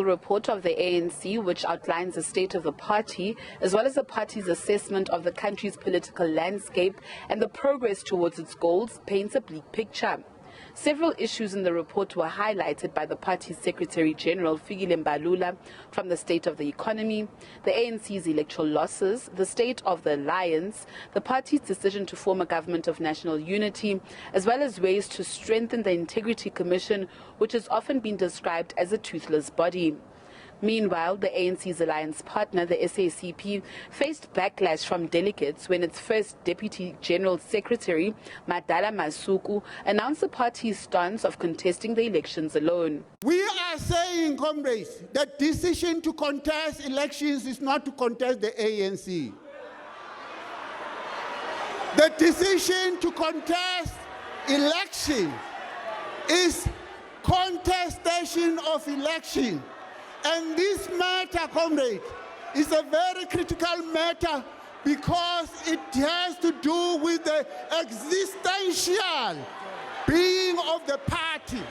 Report of the ANC, which outlines the state of the party, as well as the party's assessment of the country's political landscape and the progress towards its goals, paints a bleak picture. Several issues in the report were highlighted by the party's Secretary General, Fikile Mbalula, from the state of the economy, the ANC's electoral losses, the state of the alliance, the party's decision to form a government of national unity, as well as ways to strengthen the Integrity Commission, which has often been described as a toothless body. Meanwhile, the ANC's alliance partner, the SACP, faced backlash from delegates when its first Deputy General Secretary, Madala Masuku, announced the party's stance of contesting the elections alone. We are saying, comrades, the decision to contest elections is not to contest the ANC. The decision to contest election is contestation of election. And this matter, comrade, is a very critical matter because it has to do with the existential being of the party.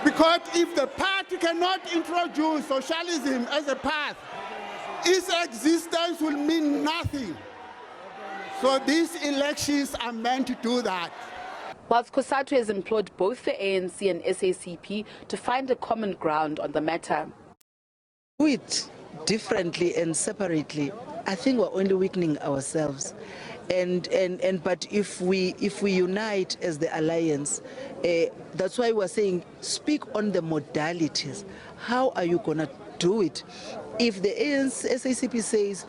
Because if the party cannot introduce socialism as a path, its existence will mean nothing. So these elections are meant to do that. Whilst COSATU has implored both the ANC and SACP to find a common ground on the matter. Do it differently and separately. I think we're only weakening ourselves. But if we unite as the alliance, that's why we're saying speak on the modalities. How are you going to do it? If the SACP says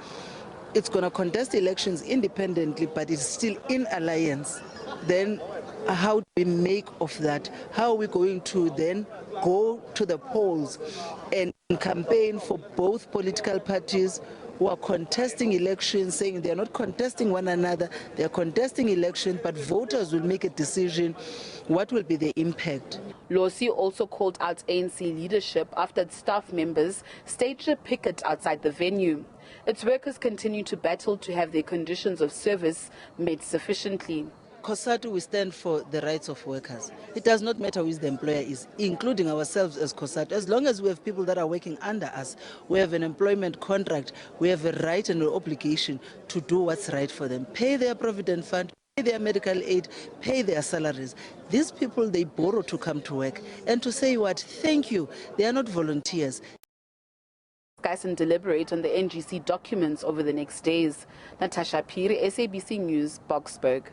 it's going to contest elections independently, but it's still in alliance, then how do we make of that? How are we going to then go to the polls and campaign for both political parties who are contesting elections, saying they are not contesting one another, they are contesting elections, but voters will make a decision. What will be the impact? Losi also called out ANC leadership after its staff members staged a picket outside the venue. Its workers continue to battle to have their conditions of service met sufficiently. COSATU, we stand for the rights of workers. It does not matter who the employer is, including ourselves as COSATU. As long as we have people that are working under us, we have an employment contract, we have a right and an obligation to do what's right for them. Pay their provident fund, pay their medical aid, pay their salaries. These people, they borrow to come to work. And to say what? Thank you. They are not volunteers. Discuss and deliberate on the NGC documents over the next days. Natasha Piri, SABC News, Boksburg.